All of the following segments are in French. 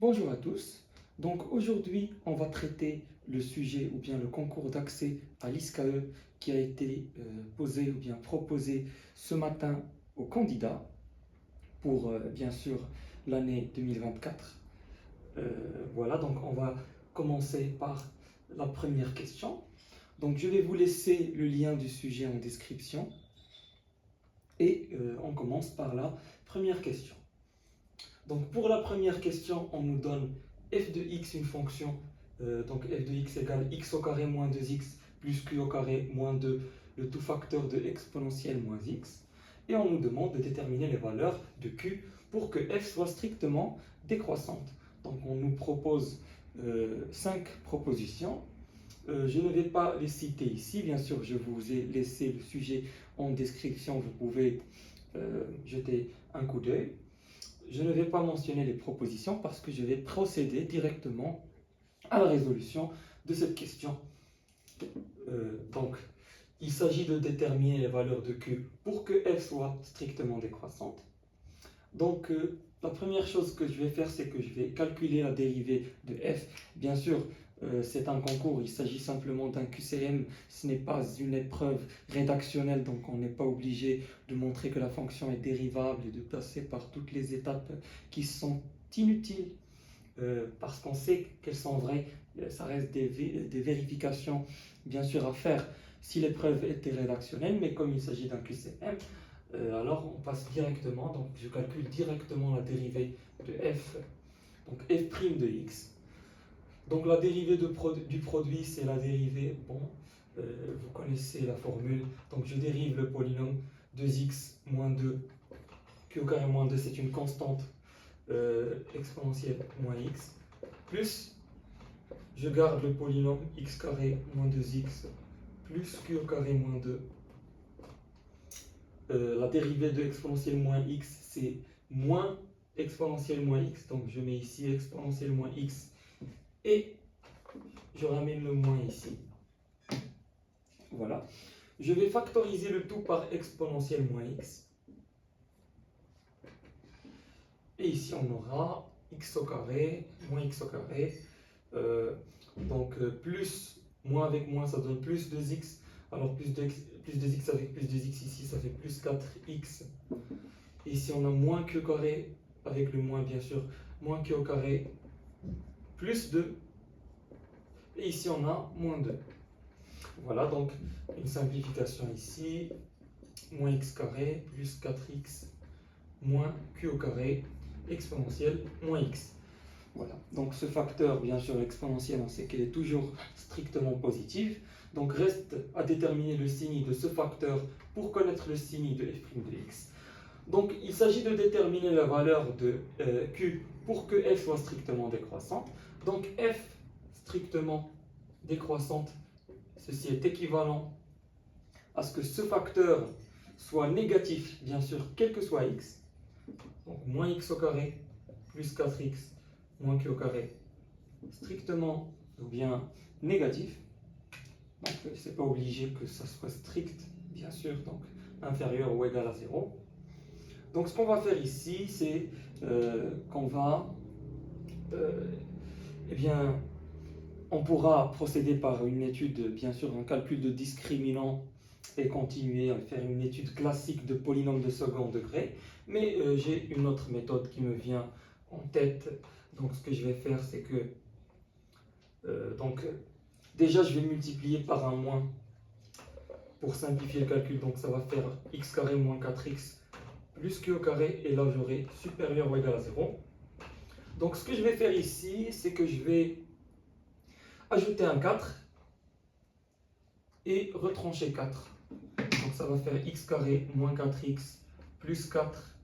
Bonjour à tous. Donc aujourd'hui, on va traiter le sujet ou bien le concours d'accès à l'ISCAE qui a été posé ou bien proposé ce matin aux candidats pour bien sûr l'année 2024. Voilà, donc on va commencer par la première question. Donc je vais vous laisser le lien du sujet en description et on commence par la première question. Donc pour la première question, on nous donne f de x, une fonction, donc f de x égale x au carré moins 2x plus q au carré moins 2, le tout facteur de exponentielle moins x. Et on nous demande de déterminer les valeurs de q pour que f soit strictement décroissante. Donc on nous propose 5 propositions. Je ne vais pas les citer ici, bien sûr je vous ai laissé le sujet en description, vous pouvez jeter un coup d'œil. Je ne vais pas mentionner les propositions parce que je vais procéder directement à la résolution de cette question. Donc, il s'agit de déterminer les valeurs de Q pour que f soit strictement décroissante. Donc, la première chose que je vais faire, c'est que je vais calculer la dérivée de f. Bien sûr, c'est un concours, il s'agit simplement d'un QCM, ce n'est pas une épreuve rédactionnelle, donc on n'est pas obligé de montrer que la fonction est dérivable et de passer par toutes les étapes qui sont inutiles, parce qu'on sait qu'elles sont vraies. Ça reste des vérifications, bien sûr, à faire si l'épreuve était rédactionnelle, mais comme il s'agit d'un QCM, alors on passe directement, donc je calcule directement la dérivée de f, donc f' de x. Donc la dérivée du produit, c'est la dérivée, vous connaissez la formule, donc je dérive le polynôme 2x moins 2, q au carré moins 2, c'est une constante exponentielle moins x, plus je garde le polynôme x carré moins 2x plus q au carré moins 2. La dérivée de exponentielle moins x, c'est moins exponentielle moins x, donc je mets ici exponentielle moins x et je ramène le moins ici. Voilà. Je vais factoriser le tout par exponentielle moins x. Et ici, on aura x au carré moins x au carré. Plus, moins avec moins, ça donne plus 2x. Alors, plus 2x avec plus 2x ici, ça fait plus 4x. Et ici, on a moins q au carré, avec le moins, bien sûr, moins q au carré, plus 2. Et ici, on a moins 2. Voilà, donc une simplification ici, moins x carré plus 4x moins q au carré exponentielle moins x. Voilà, donc ce facteur, bien sûr, exponentielle, on sait qu'elle est toujours strictement positive. Donc reste à déterminer le signe de ce facteur pour connaître le signe de f' de x. Donc il s'agit de déterminer la valeur de q pour que f soit strictement décroissante. Donc f strictement décroissante, ceci est équivalent à ce que ce facteur soit négatif, bien sûr, quel que soit x. Donc moins x au carré plus 4x moins q au carré, strictement ou bien négatif. Donc c'est pas obligé que ça soit strict, bien sûr, donc inférieur ou égal à 0. Donc ce qu'on va faire ici, c'est qu'on va, eh bien, on pourra procéder par une étude, bien sûr, un calcul de discriminant et continuer à faire une étude classique de polynôme de second degré. Mais j'ai une autre méthode qui me vient en tête. Donc ce que je vais faire, c'est que déjà je vais multiplier par un moins pour simplifier le calcul. Donc ça va faire x carré moins 4x plus q au carré, et là j'aurai supérieur ou égal à 0. Donc ce que je vais faire ici, c'est que je vais ajouter un 4 et retrancher 4. Donc ça va faire x carré moins 4x plus 4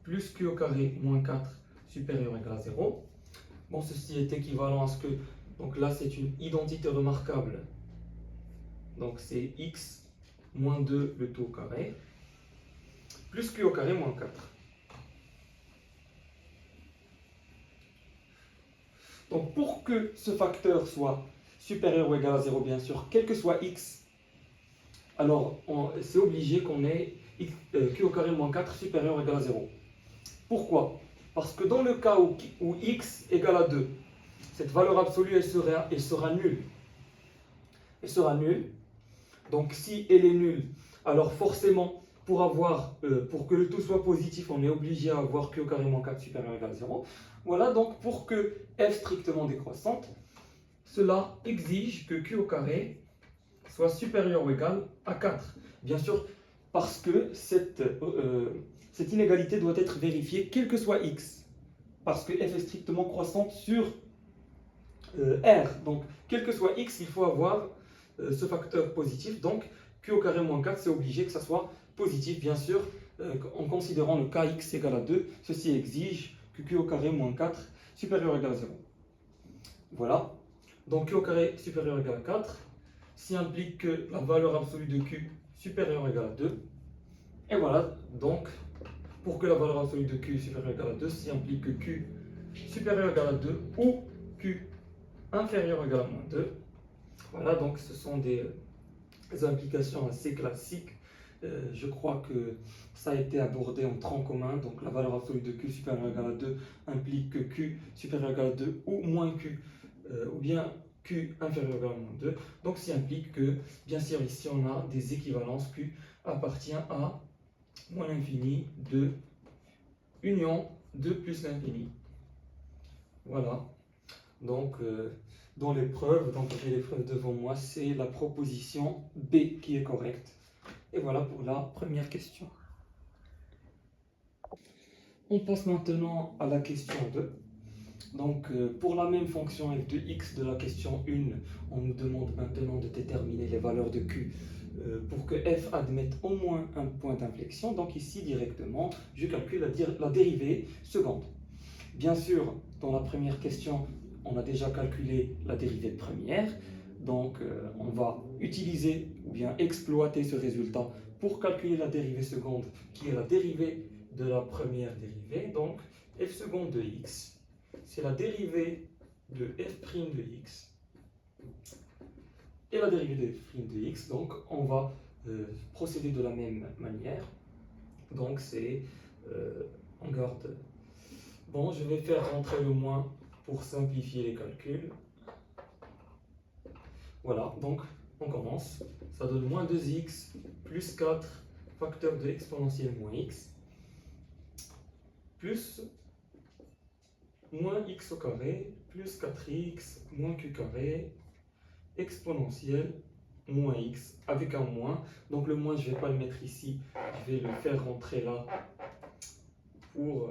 plus q au carré moins 4 supérieur ou égal à 0. Bon, ceci est équivalent à ce que... Donc là, c'est une identité remarquable. Donc c'est x moins 2 le tout au carré plus q au carré moins 4. Donc pour que ce facteur soit supérieur ou égal à 0, bien sûr, quel que soit x, alors c'est obligé qu'on ait q au carré moins 4 supérieur ou égal à 0. Pourquoi? Parce que dans le cas où x égale à 2, cette valeur absolue, elle sera nulle. Elle sera nulle. Donc si elle est nulle, alors forcément, pour que le tout soit positif, on est obligé à avoir q au carré moins 4 supérieur ou égal à 0. Voilà, donc pour que f strictement décroissante, cela exige que q au carré soit supérieur ou égal à 4. Bien sûr, parce que cette inégalité doit être vérifiée quel que soit x. Parce que f est strictement croissante sur R. Donc, quel que soit x, il faut avoir ce facteur positif. Donc, q au carré moins 4, c'est obligé que ça soit positif, bien sûr, en considérant le cas x égale à 2. Ceci exige que q au carré moins 4 supérieur ou égal à 0. Voilà. Donc, q au carré supérieur ou égal à 4, s'y implique que la valeur absolue de q supérieure ou égale à 2. Et voilà, donc, pour que la valeur absolue de q supérieure ou égale à 2, s'y implique que q supérieur ou égal à 2 ou q inférieur ou égal à moins 2. Voilà, donc ce sont des implications assez classiques. Je crois que ça a été abordé en tronc commun. Donc la valeur absolue de q supérieur ou égal à 2 implique que q supérieur ou égal à 2 ou moins q, ou bien q inférieur ou égal à moins 2. Donc ça implique que, bien sûr, ici on a des équivalences. Q appartient à moins l'infini de union 2 plus l'infini. Voilà. Donc, dans l'épreuve, donc j'ai l'épreuve devant moi, c'est la proposition B qui est correcte. Et voilà pour la première question. On passe maintenant à la question 2. Donc, pour la même fonction f de x de la question 1, on nous demande maintenant de déterminer les valeurs de q pour que f admette au moins un point d'inflexion. Donc ici, directement, je calcule la dérivée seconde. Bien sûr, dans la première question, on a déjà calculé la dérivée première. Donc, on va utiliser ou bien exploiter ce résultat pour calculer la dérivée seconde, qui est la dérivée de la première dérivée. Donc, f seconde de x, c'est la dérivée de f' de x et la dérivée de f' de x. Donc, on va procéder de la même manière. Donc, c'est, on garde. Bon, je vais faire rentrer le moins pour simplifier les calculs. Voilà, donc on commence. Ça donne moins 2x plus 4 facteur de exponentielle moins x plus moins x au carré plus 4x moins q carré exponentielle moins x avec un moins. Donc le moins, je ne vais pas le mettre ici, je vais le faire rentrer là pour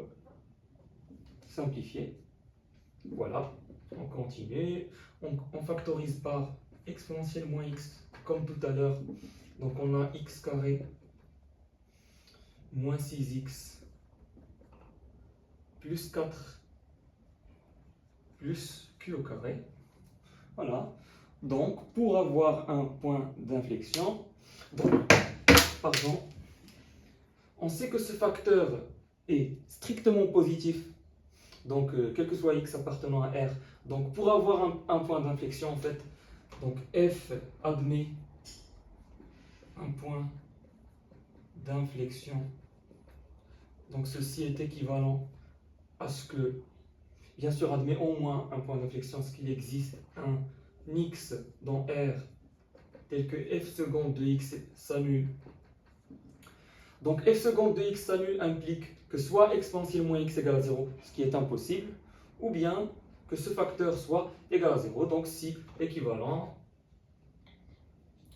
simplifier. Voilà, on continue. On factorise par exponentielle moins x comme tout à l'heure. Donc on a x carré moins 6x plus 4 plus q au carré. Voilà. Donc pour avoir un point d'inflexion, on sait que ce facteur est strictement positif. Donc, quel que soit x appartenant à R. Donc, pour avoir un point d'inflexion, en fait, donc f admet un point d'inflexion. Donc, ceci est équivalent à ce que, bien sûr, admet au moins un point d'inflexion, ce qu'il existe un x dans R tel que f seconde de x s'annule. Donc, f seconde de x s'annule implique que soit exponentielle moins x égale à 0, ce qui est impossible, ou bien que ce facteur soit égal à 0, donc si équivalent.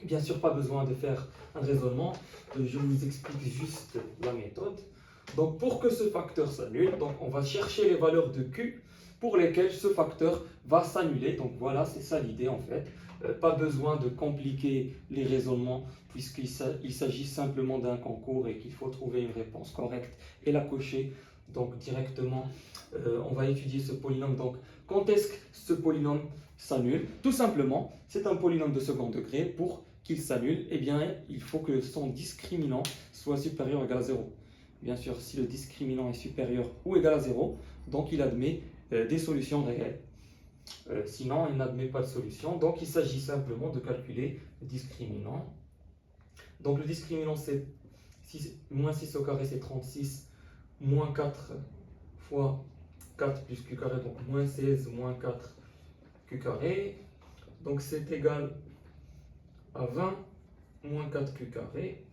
Bien sûr, pas besoin de faire un raisonnement, je vous explique juste la méthode. Donc pour que ce facteur s'annule, donc on va chercher les valeurs de q pour lesquelles ce facteur va s'annuler. Donc voilà, c'est ça l'idée en fait. Pas besoin de compliquer les raisonnements puisqu'il s'agit simplement d'un concours et qu'il faut trouver une réponse correcte et la cocher. Donc directement, on va étudier ce polynôme. Donc quand est-ce que ce polynôme s'annule? Tout simplement, c'est un polynôme de second degré. Pour qu'il s'annule, eh bien, il faut que son discriminant soit supérieur ou égal à 0. Bien sûr, si le discriminant est supérieur ou égal à 0, donc il admet des solutions réelles. Sinon, il n'admet pas de solution. Donc, il s'agit simplement de calculer le discriminant. Donc, le discriminant, c'est moins 6 au carré, c'est 36, moins 4 fois 4 plus q carré, donc moins 16 moins 4 q carré. Donc c'est égal à 20 moins 4 q carré.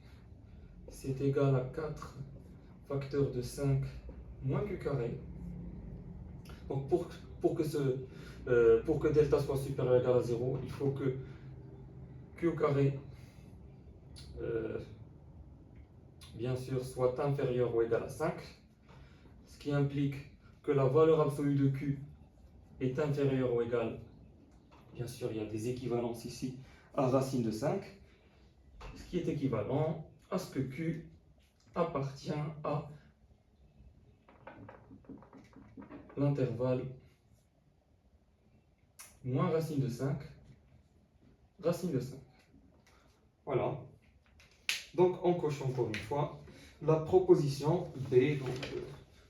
C'est égal à 4 facteur de 5 moins q carré. Donc pour que delta soit supérieur ou égal à 0, il faut que q au carré bien sûr soit inférieur ou égal à 5, ce qui implique que la valeur absolue de q est inférieure ou égale, bien sûr il y a des équivalences ici, à racine de 5, ce qui est équivalent à ce que q appartient à l'intervalle moins racine de 5, racine de 5. Voilà. Donc on coche encore une fois la proposition B. Donc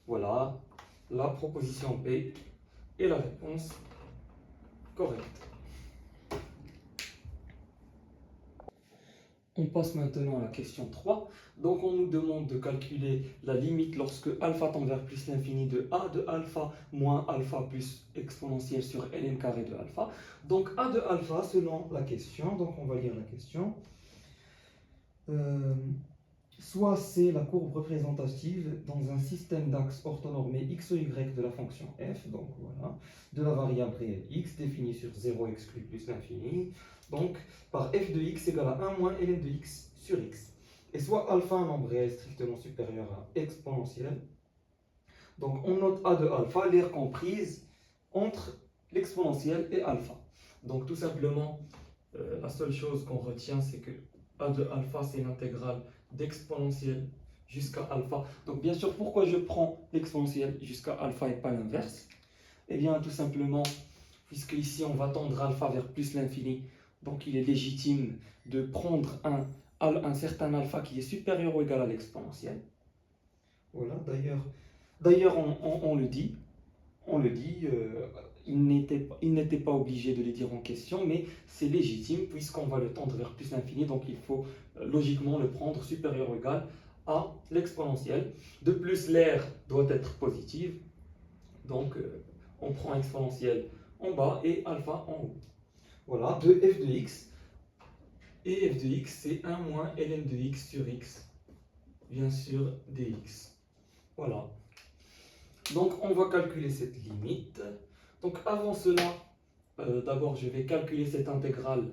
voilà, la proposition B est la réponse correcte. On passe maintenant à la question 3. Donc on nous demande de calculer la limite lorsque alpha tend vers plus l'infini de a de alpha moins alpha plus exponentielle sur ln carré de alpha. Donc a de alpha selon la question, donc on va lire la question. Soit c'est la courbe représentative dans un système d'axes orthonormés x ou y de la fonction f, donc voilà, de la variable réelle x définie sur 0 exclu plus l'infini, donc par f de x égale à 1 moins ln de x sur x. Et soit alpha un nombre réel strictement supérieur à exponentielle. Donc on note a de alpha, l'aire comprise entre l'exponentielle et alpha. Donc tout simplement, la seule chose qu'on retient, c'est que a de alpha, c'est l'intégrale d'exponentielle jusqu'à alpha. Donc bien sûr, pourquoi je prends l'exponentielle jusqu'à alpha et pas l'inverse? Eh bien tout simplement, puisque ici on va tendre alpha vers plus l'infini, donc il est légitime de prendre un certain alpha qui est supérieur ou égal à l'exponentielle. Voilà, d'ailleurs on le dit, il n'était pas obligé de le dire en question, mais c'est légitime puisqu'on va le tendre vers plus l'infini, donc il faut logiquement le prendre supérieur ou égal à l'exponentielle. De plus, l'aire doit être positive, donc on prend exponentielle en bas et alpha en haut. Voilà, de f de x, et f de x c'est 1 moins ln de x sur x, bien sûr dx. Voilà. Donc on va calculer cette limite. Donc avant cela, d'abord je vais calculer cette intégrale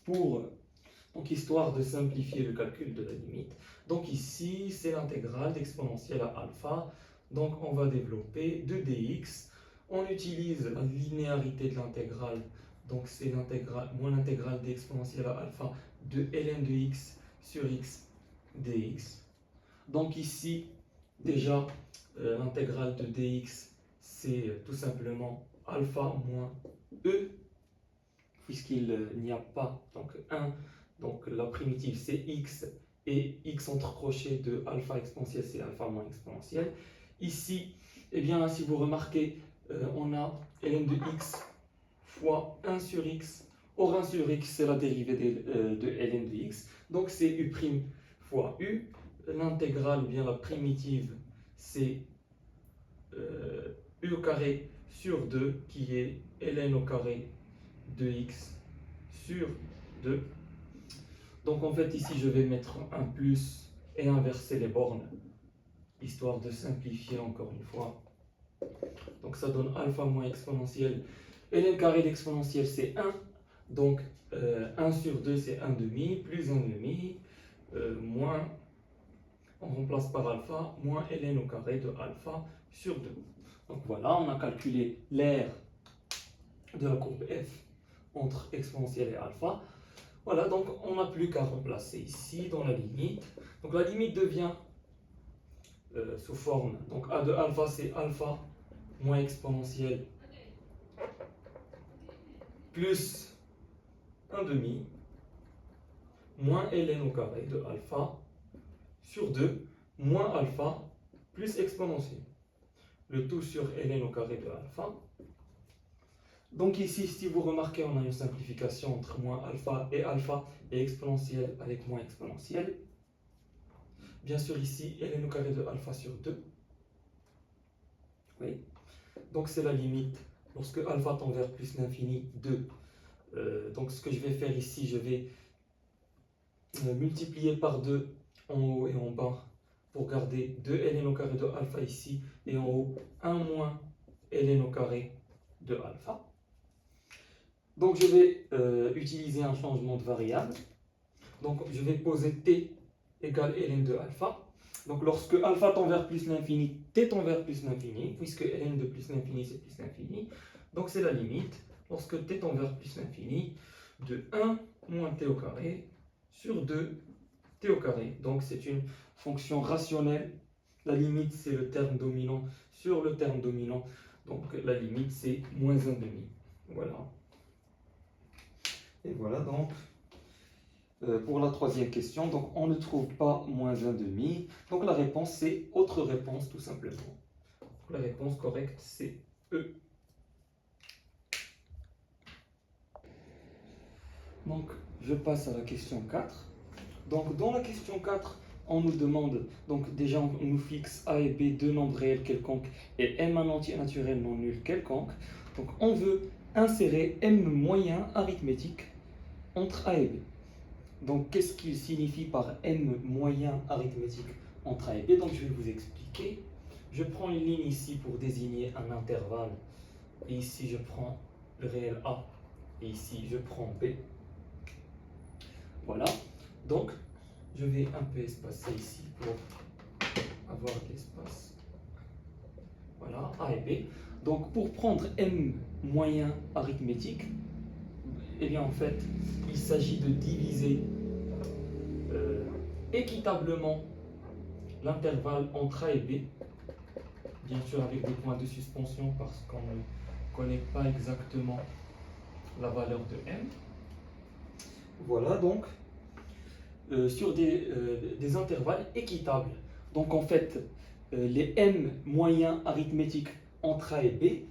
donc histoire de simplifier le calcul de la limite. Donc ici c'est l'intégrale d'exponentielle à alpha. Donc on va développer 2dx. On utilise la linéarité de l'intégrale. Donc c'est l'intégrale moins l'intégrale d'exponentielle à alpha de ln de x sur x dx. Donc ici déjà l'intégrale de dx, c'est tout simplement alpha moins e, puisqu'il n'y a pas donc 1, donc la primitive c'est x, et x entre crochets de alpha exponentielle, c'est alpha moins exponentielle. Ici, eh bien, si vous remarquez, on a ln de x fois 1 sur x. Or 1 sur x, c'est la dérivée de ln de x, donc c'est u' fois u. L'intégrale, ou bien la primitive, c'est u au carré sur 2, qui est ln au carré de x sur 2. Donc en fait ici je vais mettre un plus et inverser les bornes, histoire de simplifier encore une fois. Donc ça donne alpha moins exponentielle. Ln carré d'exponentielle c'est 1, donc 1 sur 2 c'est 1 demi, plus 1 demi, moins, on remplace par alpha, moins ln au carré de alpha sur 2. Donc voilà, on a calculé l'aire de la courbe f entre exponentielle et alpha. Voilà, donc on n'a plus qu'à remplacer ici dans la limite. Donc la limite devient sous forme, donc a de alpha c'est alpha moins exponentielle plus 1 demi moins ln au carré de alpha sur 2 moins alpha plus exponentielle. Le tout sur ln au carré de alpha. Donc ici, si vous remarquez, on a une simplification entre moins alpha et exponentielle avec moins exponentielle. Bien sûr ici, ln au carré de alpha sur 2. Oui. Donc c'est la limite lorsque alpha tend vers plus l'infini de. Donc ce que je vais faire ici, je vais multiplier par 2 en haut et en bas pour garder 2 ln au carré de alpha ici, et en haut 1 moins ln au carré de alpha. Donc je vais utiliser un changement de variable. Donc je vais poser t égale ln de alpha. Donc lorsque alpha tend vers plus l'infini, t tend vers plus l'infini, puisque ln de plus l'infini c'est plus l'infini. Donc c'est la limite, lorsque t tend vers plus l'infini, de 1 moins t au carré sur 2 t au carré. Donc c'est une fonction rationnelle. La limite c'est le terme dominant sur le terme dominant. Donc la limite c'est moins 1 demi. Voilà. Et voilà donc pour la troisième question. Donc on ne trouve pas moins 1 demi. Donc la réponse c'est autre réponse tout simplement. La réponse correcte c'est E. Donc je passe à la question 4. Donc dans la question 4, on nous demande, donc déjà on nous fixe A et B deux nombres réels quelconques et M un entier naturel non nul quelconque. Donc on veut insérer M moyen arithmétique entre A et B. Donc qu'est-ce qu'il signifie par M moyen arithmétique entre A et B? Donc je vais vous expliquer. Je prends une ligne ici pour désigner un intervalle. Et ici je prends le réel A. Et ici je prends B. Voilà. Donc je vais un peu espacer ici pour avoir de l'espace. Voilà, A et B. Donc pour prendre M moyen arithmétique, eh bien en fait, il s'agit de diviser équitablement l'intervalle entre A et B, bien sûr avec des points de suspension parce qu'on ne connaît pas exactement la valeur de M. Voilà donc sur des intervalles équitables. Donc en fait, les M moyens arithmétiques entre A et B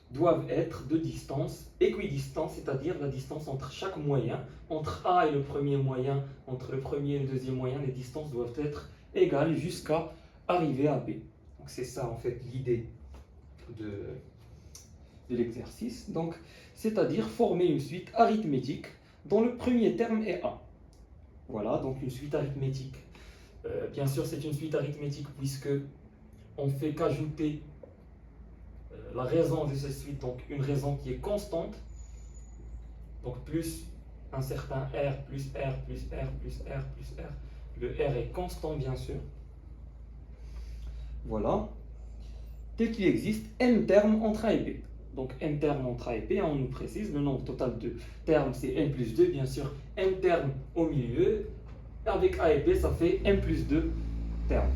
doivent être de distance équidistante, c'est-à-dire la distance entre chaque moyen, entre A et le premier moyen, entre le premier et le deuxième moyen, les distances doivent être égales jusqu'à arriver à B. Donc c'est ça en fait l'idée de l'exercice. Donc c'est-à-dire former une suite arithmétique dont le premier terme est A. Voilà, donc une suite arithmétique. Bien sûr, c'est une suite arithmétique puisque on ne fait qu'ajouter la raison de cette suite, donc une raison qui est constante, donc plus un certain R, plus R, plus R, plus R, plus R. Le R est constant, bien sûr. Voilà. Tel qu'il existe n termes entre A et B. Donc n termes entre A et B, on nous précise, le nombre total de termes c'est n plus 2, bien sûr, n termes au milieu, avec A et B ça fait n plus 2 termes.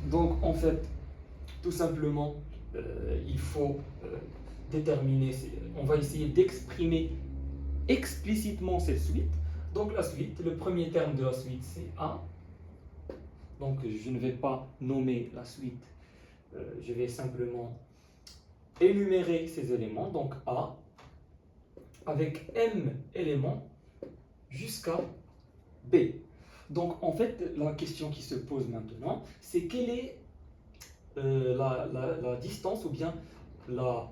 Donc en fait, tout simplement, il faut déterminer, on va essayer d'exprimer explicitement cette suite. Donc la suite, le premier terme de la suite c'est A. Donc je ne vais pas nommer la suite, je vais simplement énumérer ces éléments, donc A, avec M éléments jusqu'à B. Donc en fait, la question qui se pose maintenant, c'est quelle est la distance ou bien la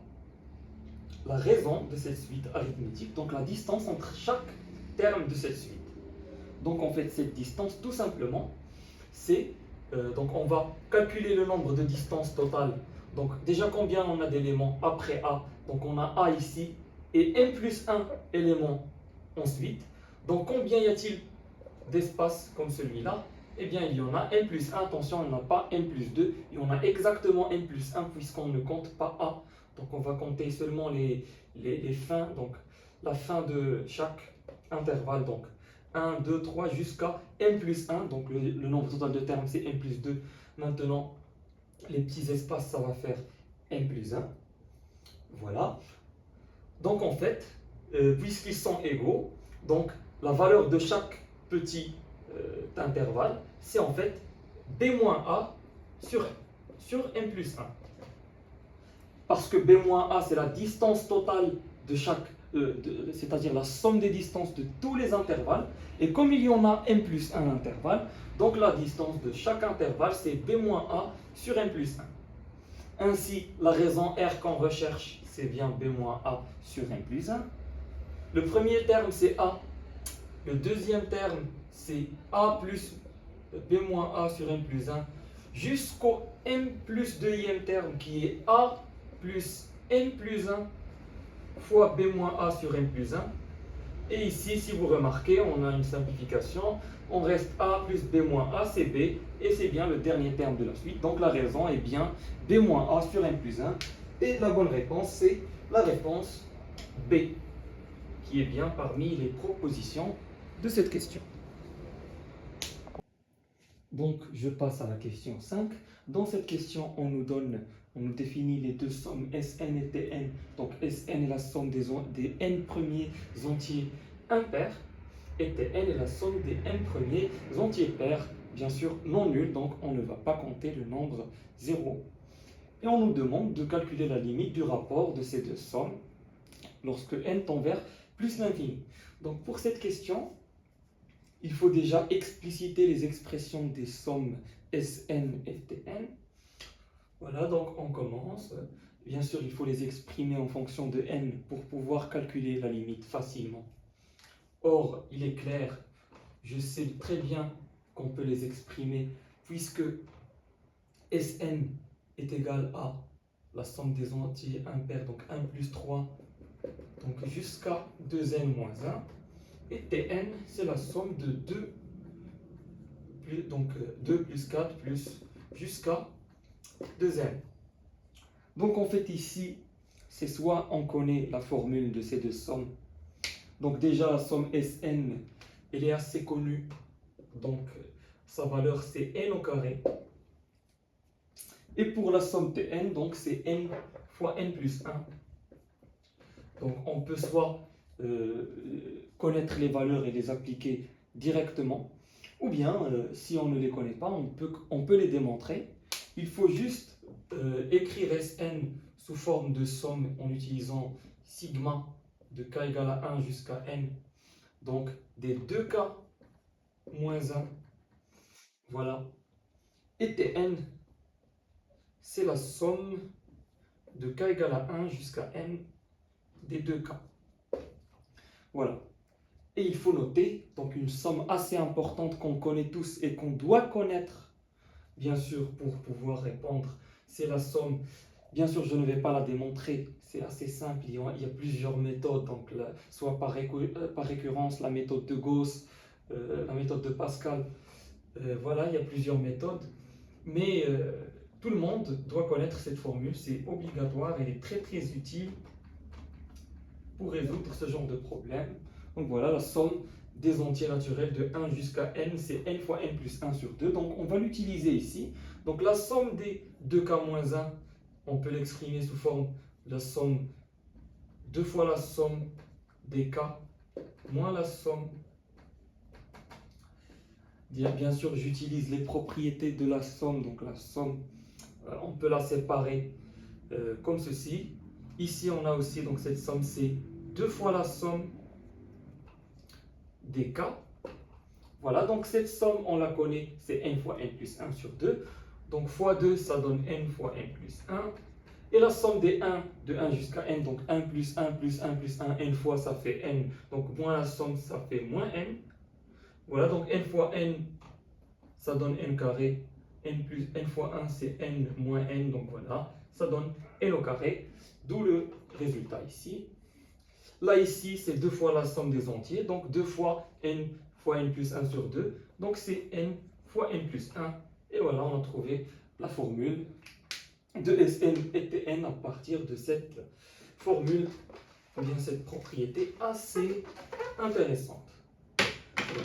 raison de cette suite arithmétique, donc la distance entre chaque terme de cette suite. Donc en fait, cette distance, tout simplement, c'est, donc on va calculer le nombre de distances totales. Donc déjà combien on a d'éléments après A, donc on a A ici, et n plus 1 éléments ensuite. Donc combien y a-t-il d'espaces comme celui-là? Eh bien il y en a n plus 1, attention, on n'a pas n plus 2, et on a exactement n plus 1 puisqu'on ne compte pas A. Donc on va compter seulement les fins, donc la fin de chaque intervalle, donc 1, 2, 3 jusqu'à n plus 1, donc le nombre total de termes c'est n plus 2. Maintenant, les petits espaces, ça va faire n plus 1. Voilà. Donc en fait, puisqu'ils sont égaux, donc la valeur de chaque petit intervalle, c'est en fait b-a sur n plus 1. Parce que b-a, c'est la distance totale de chaque, c'est-à-dire la somme des distances de tous les intervalles. Et comme il y en a n plus 1 intervalle, donc la distance de chaque intervalle, c'est b-a sur n plus 1. Ainsi, la raison R qu'on recherche, c'est bien B moins A sur n plus 1. Le premier terme, c'est A. Le deuxième terme, c'est A plus B moins A sur n plus 1 jusqu'au n plus deuxième terme qui est A plus n plus 1 fois B moins A sur n plus 1. Et ici, si vous remarquez, on a une simplification. On reste A plus B moins A, c'est B, et c'est bien le dernier terme de la suite. Donc la raison est bien B moins A sur n plus 1. Et la bonne réponse, c'est la réponse B, qui est bien parmi les propositions de cette question. Donc, je passe à la question 5. Dans cette question, on nous définit les deux sommes Sn et Tn. Donc, Sn est la somme des n premiers entiers impairs et Tn est la somme des n premiers entiers pairs, bien sûr non nuls, donc on ne va pas compter le nombre 0. Et on nous demande de calculer la limite du rapport de ces deux sommes lorsque n tend vers plus l'infini. Donc, pour cette question, il faut déjà expliciter les expressions des sommes Sn et Tn. Voilà, donc on commence. Bien sûr, il faut les exprimer en fonction de n pour pouvoir calculer la limite facilement. Or, il est clair, je sais très bien qu'on peut les exprimer puisque Sn est égal à la somme des entiers impairs, donc 1 plus 3, donc jusqu'à 2n moins 1. Et Tn, c'est la somme de 2, donc 2 plus 4 plus jusqu'à 2n. Donc en fait ici, c'est soit on connaît la formule de ces deux sommes. Donc déjà la somme Sn, elle est assez connue. Donc sa valeur c'est n au carré. Et pour la somme Tn, donc c'est n fois n plus 1. Donc on peut soit connaître les valeurs et les appliquer directement, ou bien si on ne les connaît pas, on peut les démontrer. Il faut juste écrire Sn sous forme de somme en utilisant sigma de k égale à 1 jusqu'à n, donc des 2k moins 1, voilà. Et Tn, c'est la somme de k égale à 1 jusqu'à n des 2k. Voilà. Et il faut noter, donc une somme assez importante qu'on connaît tous et qu'on doit connaître, bien sûr, pour pouvoir répondre, c'est la somme. Bien sûr, je ne vais pas la démontrer, c'est assez simple, il y a plusieurs méthodes, donc soit par récurrence, la méthode de Gauss, la méthode de Pascal, voilà, il y a plusieurs méthodes, mais tout le monde doit connaître cette formule, c'est obligatoire, elle est très très utile pour résoudre ce genre de problème. Donc voilà, la somme des entiers naturels de 1 jusqu'à n, c'est n fois n plus 1 sur 2. Donc on va l'utiliser ici. Donc la somme des 2k moins 1, on peut l'exprimer sous forme de la somme 2 fois la somme des k moins la somme. Bien sûr, j'utilise les propriétés de la somme. Donc la somme, on peut la séparer comme ceci. Ici, on a aussi, donc cette somme, c'est 2 fois la somme des k. Voilà, donc cette somme, on la connaît, c'est n fois n plus 1 sur 2. Donc fois 2, ça donne n fois n plus 1. Et la somme des 1, de 1 jusqu'à n, donc 1 plus 1 plus 1 plus 1, n fois, ça fait n. Donc moins la somme, ça fait moins n. Voilà, donc n fois n, ça donne n carré. N fois 1, c'est n moins n. Donc voilà, ça donne n au carré. D'où le résultat ici. Là, ici, c'est 2 fois la somme des entiers. Donc 2 fois n plus 1 sur 2. Donc c'est n fois n plus 1. Et voilà, on a trouvé la formule de Sn et Tn à partir de cette formule, ou bien cette propriété assez intéressante.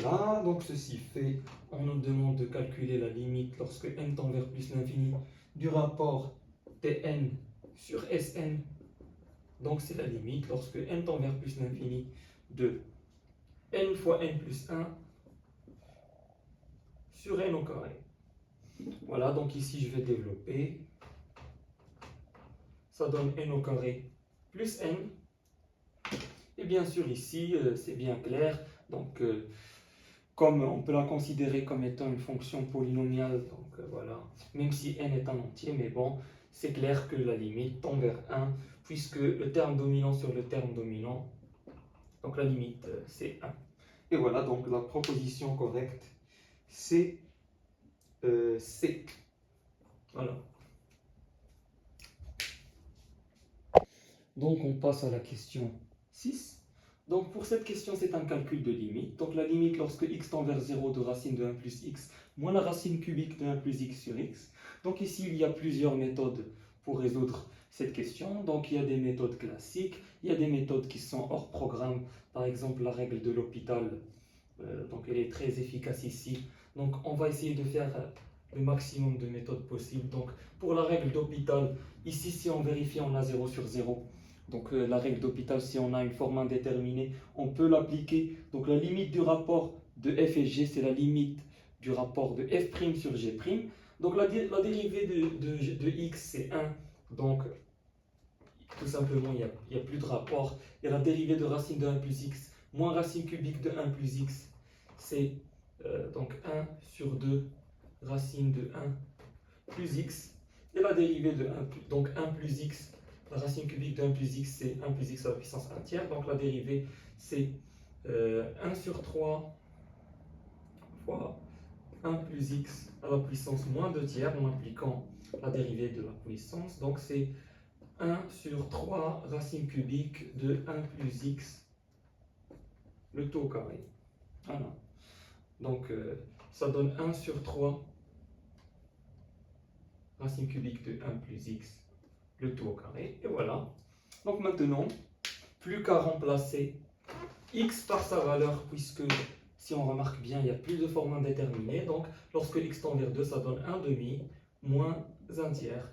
Voilà, donc ceci fait, on nous demande de calculer la limite lorsque n tend vers plus l'infini du rapport Tn sur Sn. Donc c'est la limite lorsque n tend vers plus l'infini de n fois n plus 1 sur n au carré. Voilà, donc ici je vais développer. Ça donne n au carré plus n. Et bien sûr ici, c'est bien clair. Donc comme on peut la considérer comme étant une fonction polynomiale, donc voilà, même si n est un entier, mais bon, c'est clair que la limite tend vers 1, puisque le terme dominant sur le terme dominant, donc la limite c'est 1. Et voilà, donc la proposition correcte, c'est C. Voilà. Donc on passe à la question 6. Donc pour cette question, c'est un calcul de limite. Donc la limite lorsque x tend vers 0 de racine de 1 plus x moins la racine cubique de 1 plus x sur x. Donc ici, il y a plusieurs méthodes pour résoudre cette question. Donc il y a des méthodes classiques, il y a des méthodes qui sont hors programme. Par exemple, la règle de l'hôpital, donc elle est très efficace ici. Donc on va essayer de faire le maximum de méthodes possibles. Donc pour la règle d'hôpital, ici si on vérifie, on a 0 sur 0. Donc la règle d'hôpital, si on a une forme indéterminée, on peut l'appliquer. Donc la limite du rapport de f et g, c'est la limite du rapport de f' sur g'. Donc la dérivée de x, c'est 1. Donc tout simplement, il n'y a plus de rapport. Et la dérivée de racine de 1 plus x moins racine cubique de 1 plus x, c'est donc 1 sur 2 racine de 1 plus x. Et la dérivée de 1, donc 1 plus x, la racine cubique de 1 plus x, c'est 1 plus x à la puissance 1 tiers. Donc la dérivée, c'est 1 sur 3 fois 1 plus x à la puissance moins 2 tiers en appliquant la dérivée de la puissance. Donc c'est 1 sur 3 racine cubique de 1 plus x, le tout au carré. Voilà. Donc ça donne 1 sur 3 racine cubique de 1 plus x, le tout au carré. Et voilà. Donc maintenant, plus qu'à remplacer x par sa valeur, puisque si on remarque bien, il n'y a plus de forme indéterminée. Donc lorsque x tend vers 2, ça donne 1 demi moins 1 tiers.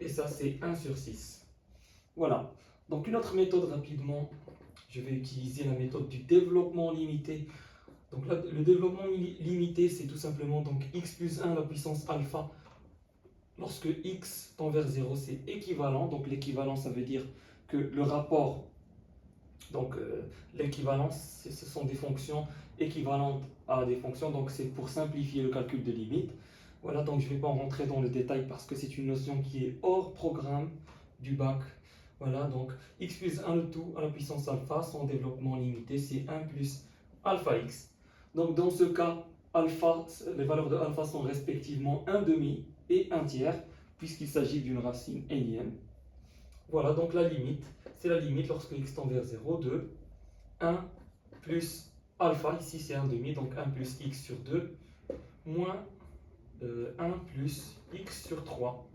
Et ça, c'est 1 sur 6. Voilà. Donc une autre méthode rapidement, je vais utiliser la méthode du développement limité. Donc là, le développement limité, c'est tout simplement donc x plus 1 à la puissance alpha. Lorsque x tend vers 0, c'est équivalent. Donc l'équivalent, ça veut dire que le rapport, donc l'équivalence, ce sont des fonctions équivalentes à des fonctions. Donc c'est pour simplifier le calcul de limite. Voilà, donc je ne vais pas en rentrer dans le détail parce que c'est une notion qui est hors programme du bac. Voilà, donc x plus 1 le tout à la puissance alpha, son développement limité, c'est 1 plus alpha x. Donc dans ce cas, alpha, les valeurs de alpha sont respectivement 1 demi et 1 tiers, puisqu'il s'agit d'une racine énième. Voilà, donc la limite, c'est la limite lorsque x tend vers 0 de 1 plus alpha, ici c'est 1 demi, donc 1 plus x sur 2, moins 1 plus x sur 3.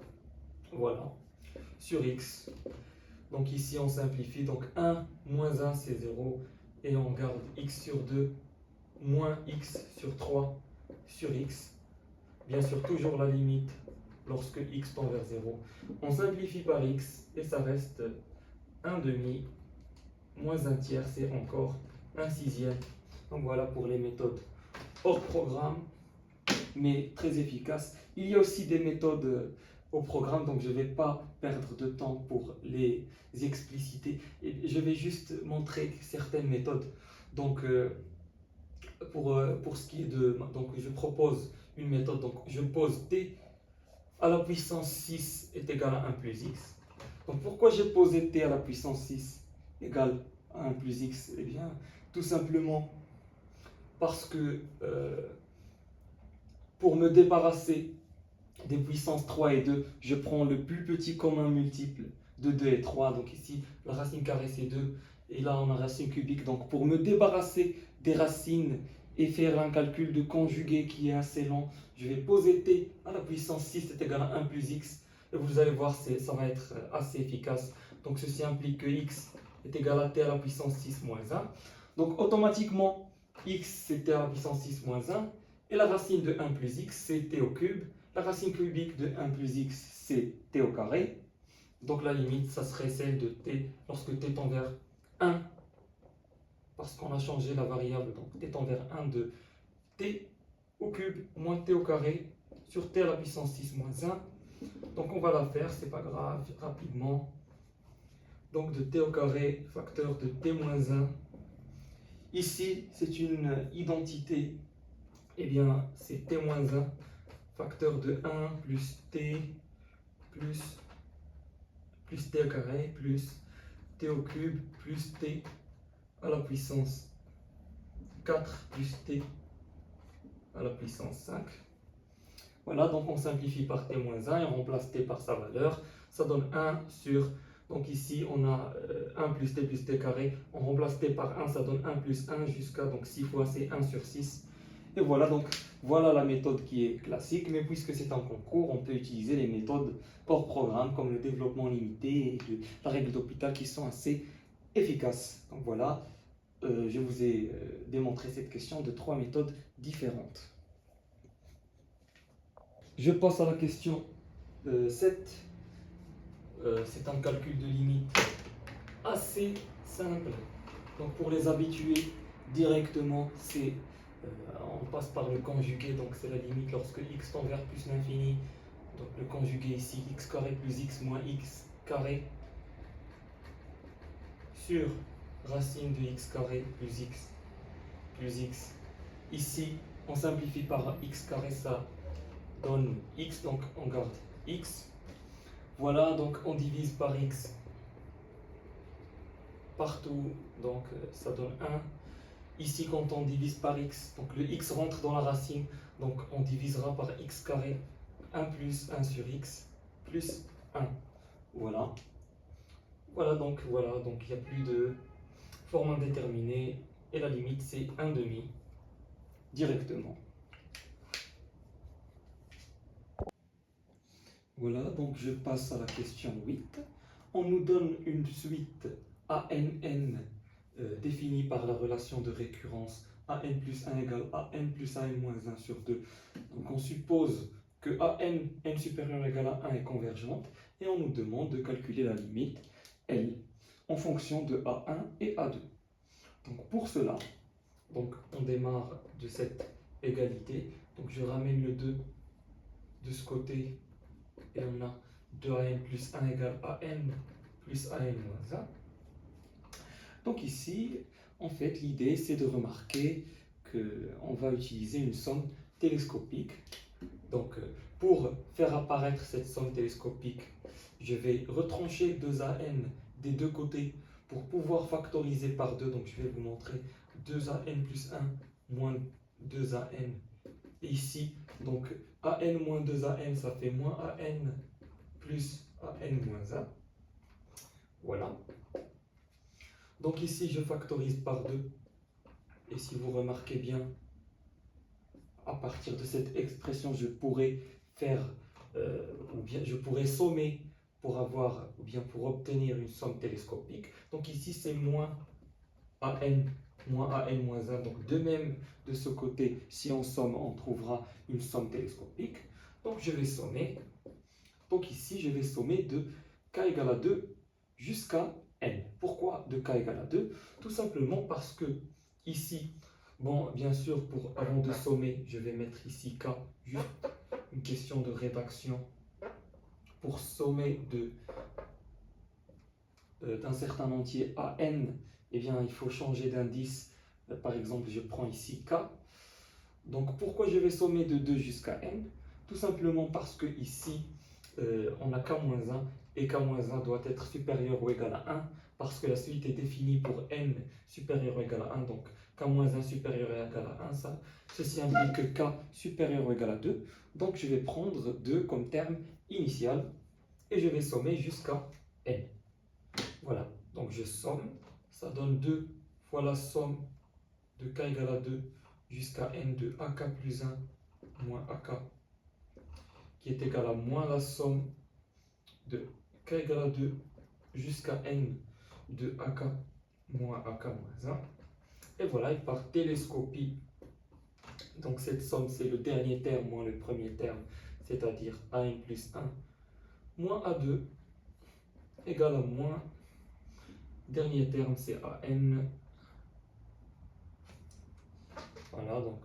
Voilà, sur x. Donc ici on simplifie, donc 1 moins 1 c'est 0, et on garde x sur 2 moins x sur 3 sur x. Bien sûr, toujours la limite lorsque x tend vers 0. On simplifie par x et ça reste 1 demi moins 1 tiers, c'est encore 1 sixième. Donc voilà pour les méthodes hors programme, mais très efficaces. Il y a aussi des méthodes au programme, donc je ne vais pas perdre de temps pour les expliciter. Et je vais juste montrer certaines méthodes. Donc pour ce qui est de... Donc je propose une méthode, donc je pose t à la puissance 6 est égal à 1 plus x. Donc pourquoi j'ai posé t à la puissance 6 égale à 1 plus x? Eh bien, tout simplement parce que pour me débarrasser des puissances 3 et 2, je prends le plus petit commun multiple de 2 et 3. Donc ici, la racine carrée c'est 2. Et là, on a racine cubique. Donc pour me débarrasser des racines et faire un calcul de conjugué qui est assez long, je vais poser t à la puissance 6 est égal à 1 plus x. Et vous allez voir, ça va être assez efficace. Donc ceci implique que x est égal à t à la puissance 6 moins 1. Donc automatiquement, x c'est t à la puissance 6 moins 1. Et la racine de 1 plus x, c'est t au cube. La racine cubique de 1 plus x, c'est t au carré. Donc la limite, ça serait celle de t lorsque t tend vers 1. Parce qu'on a changé la variable. Donc t tend vers 1 de t au cube moins t au carré sur t à la puissance 6 moins 1. Donc on va la faire, c'est pas grave, rapidement. Donc de t au carré, facteur de t moins 1. Ici, c'est une identité. Eh bien, c'est t moins 1, facteur de 1 plus t plus t carré plus t au cube plus t à la puissance 4 plus t à la puissance 5. Voilà, donc on simplifie par t-1 et on remplace t par sa valeur. Ça donne 1 sur, donc ici on a 1 plus t carré. On remplace t par 1, ça donne 1 plus 1 jusqu'à, donc 6 fois c'est 1 sur 6. Et voilà, donc voilà la méthode qui est classique. Mais puisque c'est un concours, on peut utiliser les méthodes hors programme comme le développement limité et la règle d'Hopital qui sont assez efficaces. Donc voilà, je vous ai démontré cette question de 3 méthodes différentes. Je passe à la question 7. C'est un calcul de limite assez simple. Donc pour les habitués, directement, on passe par le conjugué. Donc c'est la limite lorsque x tend vers plus l'infini. Donc le conjugué ici, x carré plus x moins x carré sur racine de x carré plus x plus x. Ici, on simplifie par x carré, ça donne x, donc on garde x. Voilà, donc on divise par x partout, donc ça donne 1. Ici, quand on divise par x, donc le x rentre dans la racine, donc on divisera par x carré, 1 plus 1 sur x plus 1. Voilà. Donc il n'y a plus de forme indéterminée et la limite c'est 1 demi directement. Voilà, donc je passe à la question 8. On nous donne une suite ANN définie par la relation de récurrence AN plus 1 égale AN plus AN moins 1 sur 2. Donc on suppose que AN, n supérieur ou égal à 1 est convergente et on nous demande de calculer la limite L en fonction de A1 et A2. Donc pour cela, donc on démarre de cette égalité. Donc je ramène le 2 de ce côté et on a 2AN plus 1 égale AN plus AN moins 1. Donc ici, en fait, l'idée c'est de remarquer qu'on va utiliser une somme télescopique. Donc pour faire apparaître cette somme télescopique, je vais retrancher 2AN des deux côtés pour pouvoir factoriser par 2. Donc je vais vous montrer 2AN plus 1 moins 2AN. Et ici, donc AN moins 2AN, ça fait moins AN plus AN moins 1. Voilà. Donc ici, je factorise par 2. Et si vous remarquez bien, à partir de cette expression, je pourrais faire, ou bien je pourrais sommer pour avoir, ou bien pour obtenir une somme télescopique. Donc ici, c'est moins AN moins 1. Donc de même, de ce côté, si on somme, on trouvera une somme télescopique. Donc je vais sommer. Donc ici, je vais sommer de k égale à 2 jusqu'à n. Pourquoi de k égale à 2? Tout simplement parce que ici, bon, bien sûr, avant de sommer, je vais mettre ici k, juste une question de rédaction. Pour sommer d'un certain entier à n, eh bien, il faut changer d'indice. Par exemple, je prends ici k. Donc, pourquoi je vais sommer de 2 jusqu'à n? Tout simplement parce que ici, on a k-1 et k-1 doit être supérieur ou égal à 1 parce que la suite est définie pour n supérieur ou égal à 1. Donc, k-1 supérieur ou égal à 1, ceci implique que k supérieur ou égal à 2. Donc, je vais prendre 2 comme terme initial et je vais sommer jusqu'à n. Voilà, donc je somme, ça donne 2 fois la somme de k égale à 2 jusqu'à n de ak plus 1 moins ak, qui est égal à moins la somme de k égale à 2 jusqu'à n de ak moins ak moins 1. Et voilà, et par télescopie, donc cette somme c'est le dernier terme moins le premier terme, c'est-à-dire an plus 1 moins a2 égale à moins, dernier terme c'est an. Voilà, donc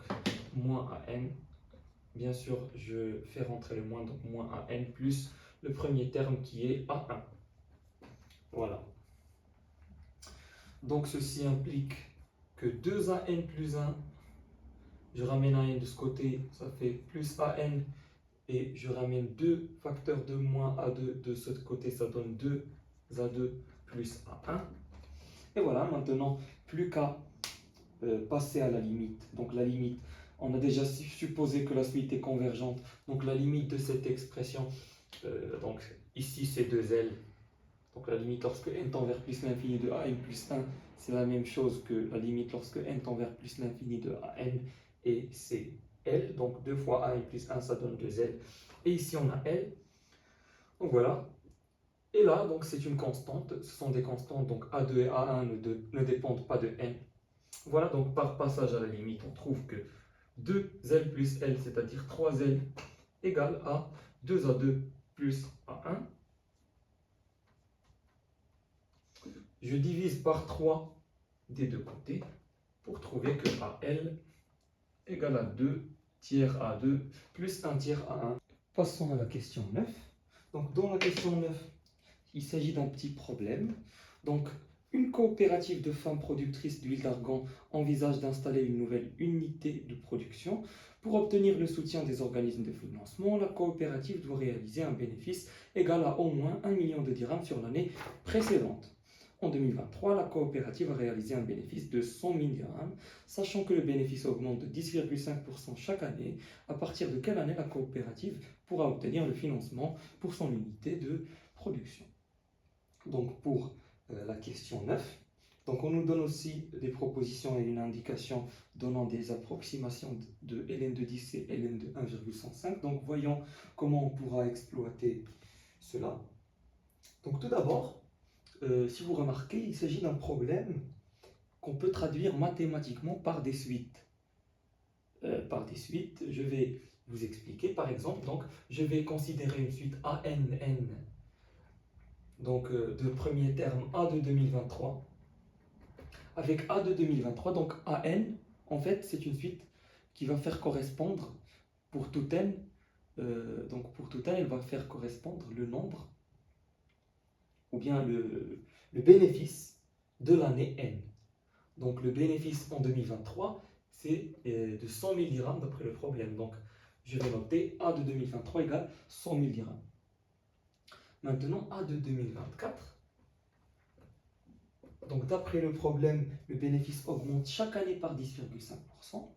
moins an. Bien sûr, je fais rentrer le moins, donc moins an plus le premier terme qui est a1. Voilà. Donc ceci implique que 2an plus 1, je ramène an de ce côté, ça fait plus an et je ramène 2 facteurs de moins A2 de ce côté, ça donne 2A2 plus A1. Et voilà, maintenant, plus qu'à passer à la limite. Donc la limite, on a déjà supposé que la suite est convergente. Donc la limite de cette expression, donc ici c'est 2L. Donc la limite lorsque n tend vers plus l'infini de an plus 1, c'est la même chose que la limite lorsque n tend vers plus l'infini de an, et c'est L. Donc 2 fois an plus 1, ça donne 2L. Et ici on a L. Donc voilà. Et là, donc c'est une constante. Ce sont des constantes. Donc A2 et A1 ne dépendent pas de n. Voilà, donc par passage à la limite, on trouve que 2L plus L, c'est-à-dire 3L, égale à 2A2 plus A1. Je divise par 3 des deux côtés pour trouver que AL égale à 2 tiers A2 plus 1 tiers A1. Passons à la question 9. Donc dans la question 9, il s'agit d'un petit problème. Donc une coopérative de femmes productrices d'huile d'argan envisage d'installer une nouvelle unité de production. Pour obtenir le soutien des organismes de financement, la coopérative doit réaliser un bénéfice égal à au moins 1 million de dirhams sur l'année précédente. En 2023, la coopérative a réalisé un bénéfice de 100 000 dirhams, sachant que le bénéfice augmente de 10,5% chaque année. À partir de quelle année la coopérative pourra obtenir le financement pour son unité de production? Donc pour la question 9, donc on nous donne aussi des propositions et une indication donnant des approximations de ln de 10 et ln de 1,105. Donc voyons comment on pourra exploiter cela. Donc tout d'abord, si vous remarquez, il s'agit d'un problème qu'on peut traduire mathématiquement par des suites. Je vais vous expliquer. Par exemple, donc, je vais considérer une suite ANN, donc de premier terme A de 2023, avec A de 2023, donc AN, en fait, c'est une suite qui va faire correspondre, pour tout n, donc pour tout n, elle va faire correspondre le nombre, ou bien le bénéfice de l'année n. Donc le bénéfice en 2023, c'est de 100 000 dirhams d'après le problème. Donc je vais noter A de 2023 égale 100 000 dirhams. Maintenant A de 2024. Donc d'après le problème, le bénéfice augmente chaque année par 10,5%.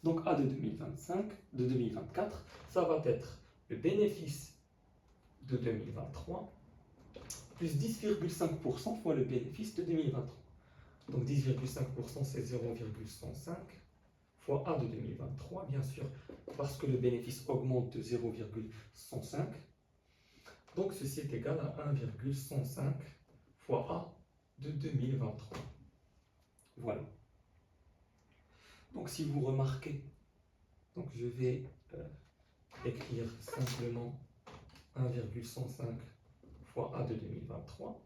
Donc A de 2024, ça va être le bénéfice de 2023 plus 10,5% fois le bénéfice de 2023. Donc 10,5% c'est 0,105 fois A de 2023, bien sûr, parce que le bénéfice augmente de 0,105. Donc ceci est égal à 1,105 fois A de 2023. Voilà. Donc si vous remarquez, donc je vais écrire simplement 1,105 fois A de 2023.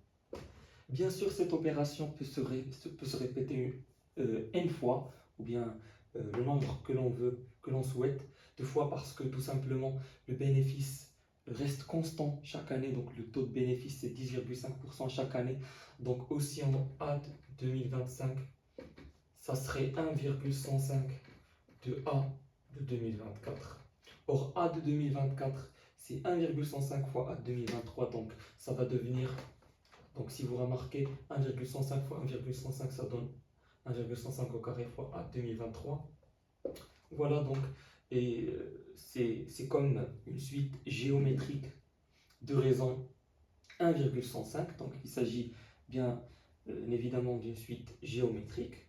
Bien sûr, cette opération peut se répéter n fois, ou bien le nombre que l'on veut, que l'on souhaite, deux fois parce que tout simplement le bénéfice reste constant chaque année, donc le taux de bénéfice c'est 10,5% chaque année. Donc aussi en A de 2025, ça serait 1,105 de A de 2024. Or A de 2024, c'est 1,105 fois A de 2023, donc ça va devenir... Donc si vous remarquez, 1,105 fois 1,105, ça donne 1,105 au carré fois A 2023. Voilà donc, et c'est comme une suite géométrique de raisons 1,105. Donc il s'agit bien évidemment d'une suite géométrique.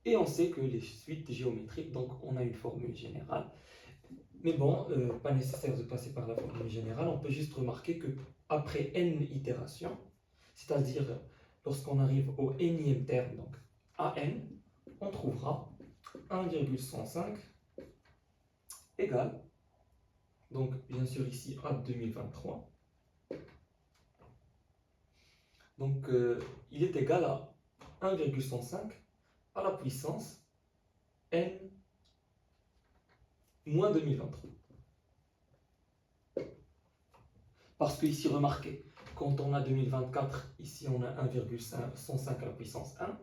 Et on sait que les suites géométriques, donc on a une formule générale. Mais bon, pas nécessaire de passer par la formule générale. On peut juste remarquer que après n itérations, c'est-à-dire lorsqu'on arrive au nème terme, donc AN, on trouvera 1,105 égale, donc bien sûr ici A 2023, donc il est égal à 1,105 à la puissance n moins 2023. Parce que ici, remarquez, quand on a 2024, ici on a 1,105 à la puissance 1.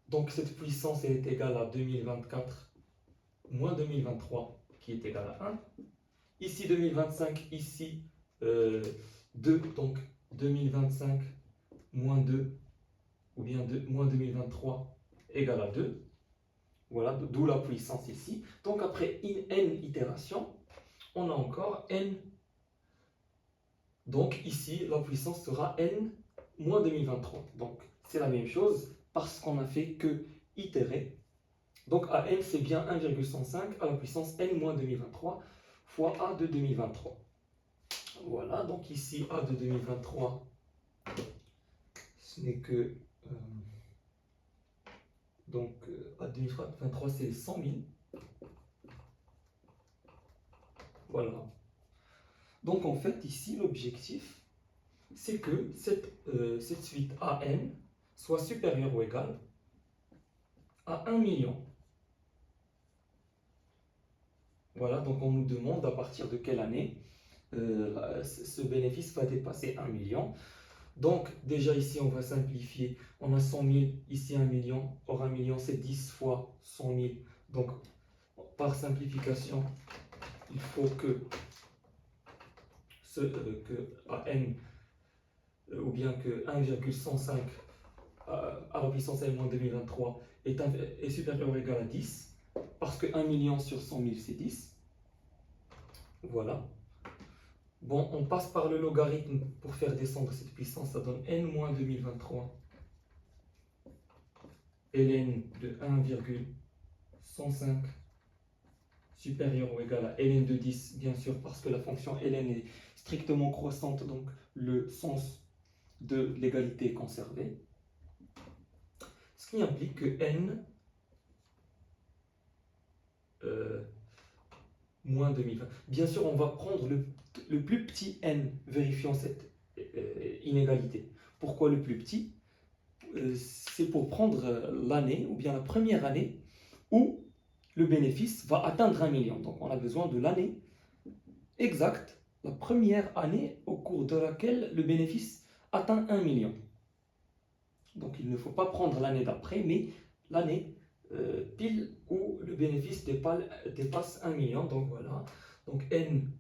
Donc cette puissance est égale à 2024 moins 2023 qui est égal à 1. Ici 2025, ici 2, donc 2025 moins 2, ou bien moins 2023 égale à 2. Voilà, d'où la puissance ici. Donc après n itérations, on a encore n. Donc ici, la puissance sera n moins 2023. Donc c'est la même chose parce qu'on a fait que itérer. Donc à n, c'est bien 1,105 à la puissance n moins 2023 fois a de 2023. Voilà, donc ici a de 2023, ce n'est que... donc a de 2023, c'est 100 000. Voilà. Donc en fait, ici, l'objectif, c'est que cette suite AN soit supérieure ou égale à 1 million. Voilà, donc on nous demande à partir de quelle année ce bénéfice va dépasser 1 million. Donc déjà ici, on va simplifier. On a 100 000, ici 1 million. Or 1 million, c'est 10 fois 100 000. Donc par simplification, il faut que AN ou bien que 1,105 à la puissance n moins 2023 est supérieur ou égal à 10, parce que 1 million sur 100 000, c'est 10. Voilà. Bon, on passe par le logarithme pour faire descendre cette puissance, ça donne n moins 2023 ln de 1,105 supérieur ou égal à ln de 10, bien sûr, parce que la fonction ln est strictement croissante, donc le sens de l'égalité est conservé. Ce qui implique que n moins 2020. Bien sûr, on va prendre le plus petit n, vérifiant cette inégalité. Pourquoi le plus petit? C'est pour prendre l'année, ou bien la première année, où le bénéfice va atteindre 1 million. Donc on a besoin de l'année exacte, la première année au cours de laquelle le bénéfice atteint 1 million. Donc il ne faut pas prendre l'année d'après, mais l'année pile où le bénéfice dépasse 1 million. Donc voilà, donc n,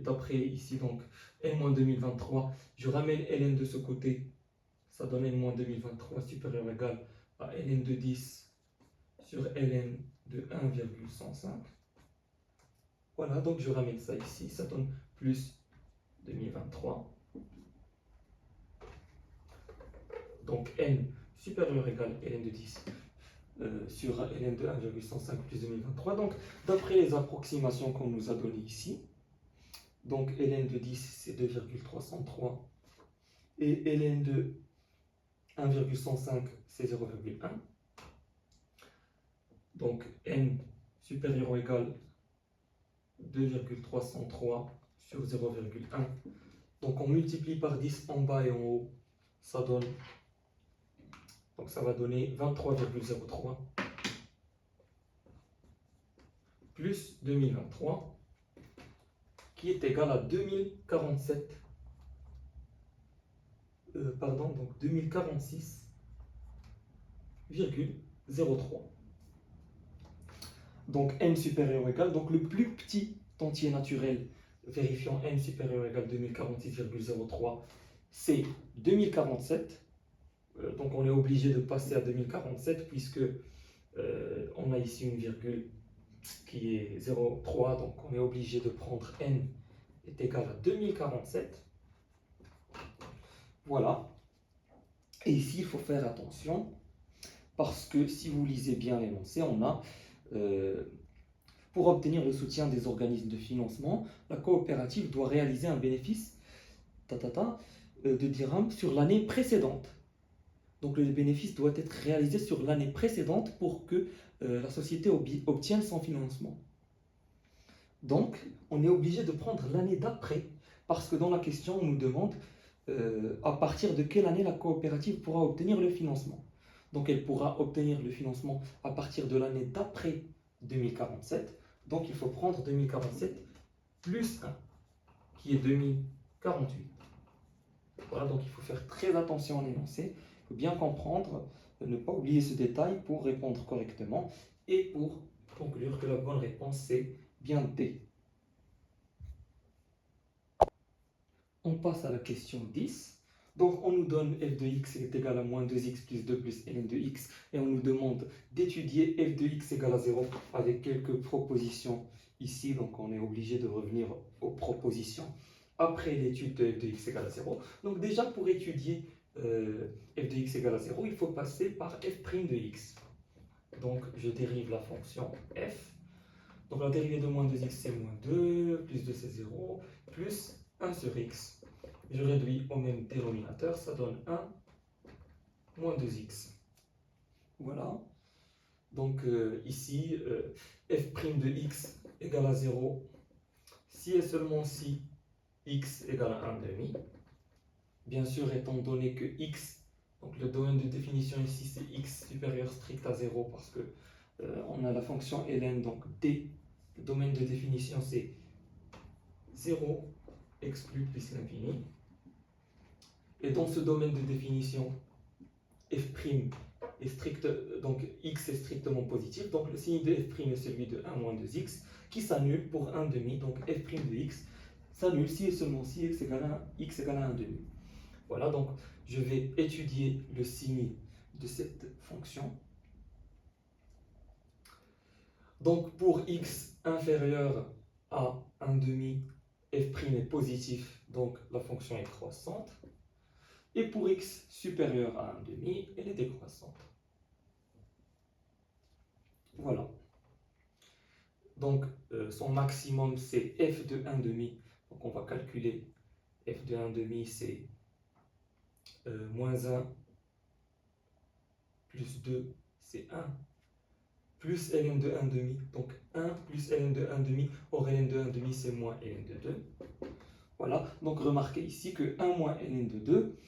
d'après ici, donc n 2023, je ramène ln de ce côté, ça donne n 2023 supérieur ou égal à ln de 10 sur ln de 1,105. Voilà, donc je ramène ça ici, ça donne plus 2023. Donc n supérieur ou égal à ln de 10 sur ln de 1,105 plus 2023. Donc, d'après les approximations qu'on nous a données ici, donc ln de 10, c'est 2,303 et ln de 1,105, c'est 0,1. Donc, n supérieur ou égal à 2,303 sur 0,1. Donc, on multiplie par 10 en bas et en haut, ça donne... Donc ça va donner 23,03 plus 2023 qui est égal à 2047, donc 2046,03. Donc n supérieur ou égal, donc le plus petit entier naturel vérifiant n supérieur ou égal à 2046,03, c'est 2047. Donc on est obligé de passer à 2047 puisque on a ici une virgule qui est 0,3, donc on est obligé de prendre n est égal à 2047. Voilà. Et ici, il faut faire attention parce que si vous lisez bien l'énoncé, on a pour obtenir le soutien des organismes de financement, la coopérative doit réaliser un bénéfice de dirhams sur l'année précédente. Donc le bénéfice doit être réalisé sur l'année précédente pour que la société obtienne son financement. Donc on est obligé de prendre l'année d'après, parce que dans la question on nous demande à partir de quelle année la coopérative pourra obtenir le financement. Donc elle pourra obtenir le financement à partir de l'année d'après 2047. Donc il faut prendre 2047 plus 1, qui est 2048. Voilà, donc il faut faire très attention à l'énoncé. Il faut bien comprendre, ne pas oublier ce détail pour répondre correctement et pour conclure que la bonne réponse c'est bien D. on passe à la question 10. Donc, on nous donne f de x est égal à moins 2x plus 2 plus ln de x et on nous demande d'étudier f de x égale à 0 avec quelques propositions ici. Donc, on est obligé de revenir aux propositions après l'étude de f de x égale à 0. Donc, déjà, pour étudier f de x égale à 0, il faut passer par f' de x. Donc, je dérive la fonction f. Donc, la dérivée de moins 2x, c'est moins 2, plus 2, c'est 0, plus 1 sur x. Je réduis au même dénominateur, ça donne 1 moins 2x. Voilà. Donc ici, f' de x égale à 0 si et seulement si x égale à 1 demi. Bien sûr, étant donné que x, donc le domaine de définition ici, c'est x supérieur strict à 0 parce que on a la fonction ln, donc d, le domaine de définition, c'est 0 exclu plus l'infini. Et dans ce domaine de définition, f' est strict, donc x est strictement positif, donc le signe de f' est celui de 1 moins 2x, qui s'annule pour 1 demi, donc f' de x s'annule si et seulement si x égale à 1 demi. Voilà, donc je vais étudier le signe de cette fonction. Donc pour x inférieur à 1 demi, f' est positif, donc la fonction est croissante. Et pour x supérieur à 1 demi, elle est décroissante. Voilà. Donc, son maximum, c'est f de 1 demi. Donc, on va calculer f de 1 demi, c'est moins 1 plus 2, c'est 1. Plus ln de 1 demi. Donc, 1 plus ln de 1 demi. Or, ln de 1 demi, c'est moins ln de 2. Voilà. Donc, remarquez ici que 1 moins ln de 2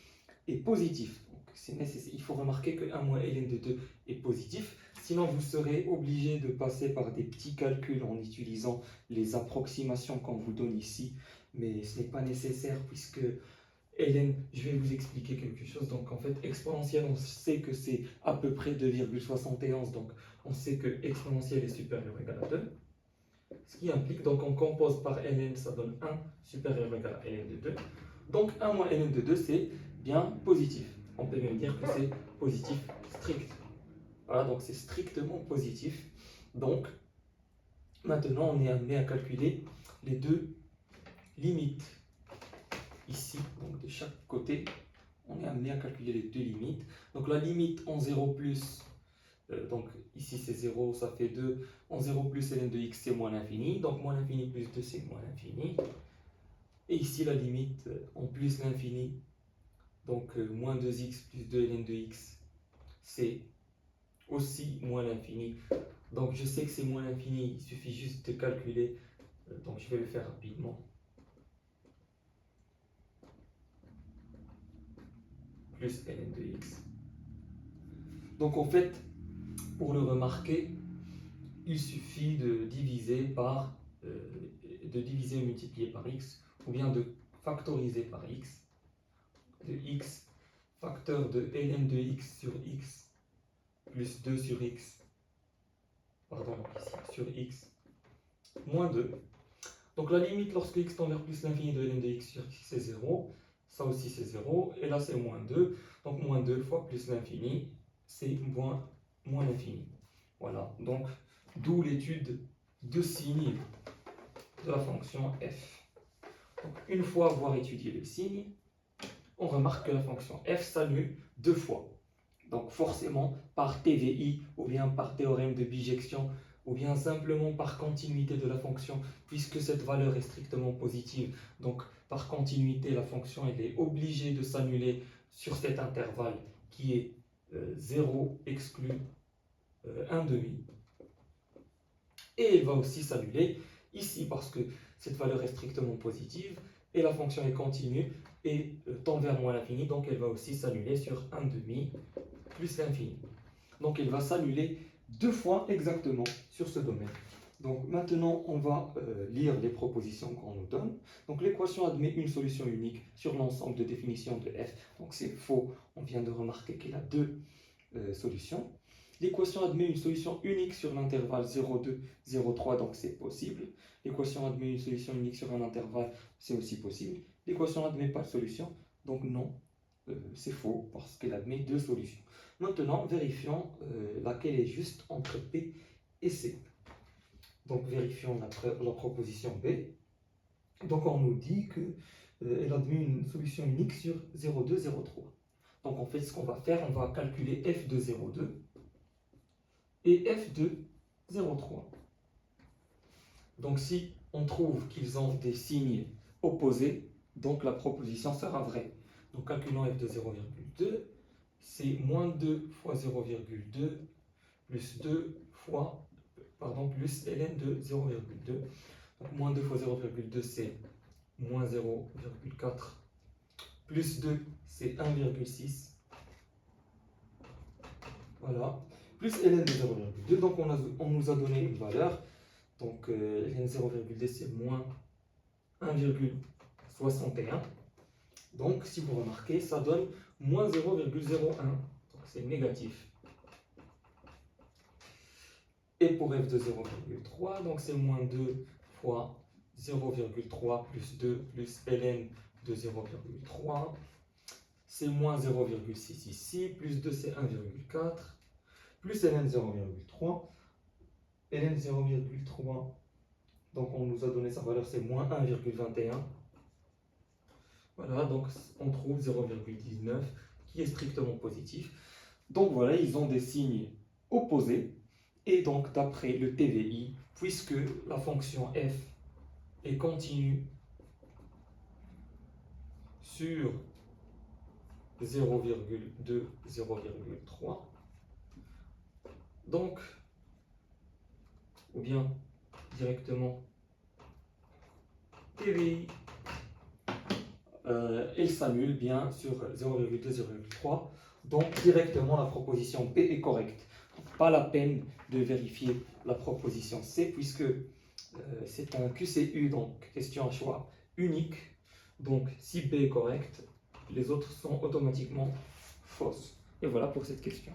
est positif. Donc, c'est nécessaire. Il faut remarquer que 1 moins ln de 2 est positif. Sinon, vous serez obligé de passer par des petits calculs en utilisant les approximations qu'on vous donne ici. Mais ce n'est pas nécessaire puisque ln, je vais vous expliquer quelque chose. Donc, en fait, exponentielle, on sait que c'est à peu près 2,71. Donc, on sait que exponentielle est supérieure ou égale à 2. Ce qui implique, donc on compose par ln, ça donne 1 supérieur ou égal à ln de 2. Donc 1 moins ln de 2, c'est bien positif. On peut même dire que c'est positif strict. Voilà, donc c'est strictement positif. Donc, maintenant, on est amené à calculer les deux limites. Ici, donc de chaque côté, on est amené à calculer les deux limites. Donc la limite en 0 plus, donc ici c'est 0, ça fait 2. En 0 plus ln de x, c'est moins l'infini. Donc moins l'infini plus 2, c'est moins l'infini. Et ici la limite en plus l'infini, donc moins 2x plus 2 ln de x, c'est aussi moins l'infini. Donc je sais que c'est moins l'infini, il suffit juste de calculer. Donc je vais le faire rapidement. Plus ln de x. Donc en fait, pour le remarquer, il suffit de diviser et multiplier par x, ou bien de factoriser par x, de x, facteur de ln de x sur x, plus 2 sur x, pardon, ici, sur x, moins 2. Donc la limite lorsque x tend vers plus l'infini de ln de x sur x, c'est 0. Ça aussi c'est 0. Et là c'est moins 2. Donc moins 2 fois plus l'infini, c'est moins l'infini. Voilà. Donc d'où l'étude de signe de la fonction f. Donc, une fois avoir étudié le signe, on remarque que la fonction f s'annule deux fois. Donc forcément par TVI ou bien par théorème de bijection ou bien simplement par continuité de la fonction, puisque cette valeur est strictement positive. Donc par continuité, la fonction elle est obligée de s'annuler sur cet intervalle qui est 0 exclu 1 demi. Et elle va aussi s'annuler ici parce que cette valeur est strictement positive et la fonction est continue et tend vers moins l'infini, donc elle va aussi s'annuler sur 1 demi plus l'infini. Donc elle va s'annuler deux fois exactement sur ce domaine. Donc maintenant on va lire les propositions qu'on nous donne. Donc l'équation admet une solution unique sur l'ensemble de définitions de f. Donc c'est faux, on vient de remarquer qu'elle a deux solutions. L'équation admet une solution unique sur l'intervalle 0,2, 0,3, donc c'est possible. L'équation admet une solution unique sur un intervalle, c'est aussi possible. l'équation n'admet pas de solution. Donc non, c'est faux parce qu'elle admet deux solutions. Maintenant, vérifions laquelle est juste entre P et C. Donc vérifions la proposition B. Donc on nous dit qu'elle admet une solution unique sur 0,2, 0,3. Donc en fait, ce qu'on va faire, on va calculer f de 0,2 et f de 0,3. Donc si on trouve qu'ils ont des signes opposés, donc la proposition sera vraie. Donc calculons f de 0,2, c'est moins 2 fois 0,2 plus 2 fois, plus ln de 0,2. Donc moins 2 fois 0,2 c'est moins 0,4 plus 2 c'est 1,6. Voilà. Plus ln de 0,2. Donc on nous a donné une valeur. Donc ln 0,2 c'est moins 1,61. Donc si vous remarquez, ça donne moins 0,01. Donc c'est négatif. Et pour f de 0,3, donc c'est moins 2 fois 0,3 plus 2 plus ln de 0,3. C'est moins 0,6 ici, plus 2 c'est 1,4, plus ln 0,3. ln 0,3, donc on nous a donné sa valeur, c'est moins 1,21. Voilà, donc on trouve 0,19 qui est strictement positif. Donc voilà, ils ont des signes opposés. Et donc d'après le TVI, puisque la fonction f est continue sur 0,2, 0,3, donc, ou bien directement TVI, elle s'annule bien sur 0,2, 0,3, donc directement la proposition B est correcte. Pas la peine de vérifier la proposition C, puisque c'est un QCU, donc question à choix unique. Donc si B est correct, les autres sont automatiquement fausses. Et voilà pour cette question.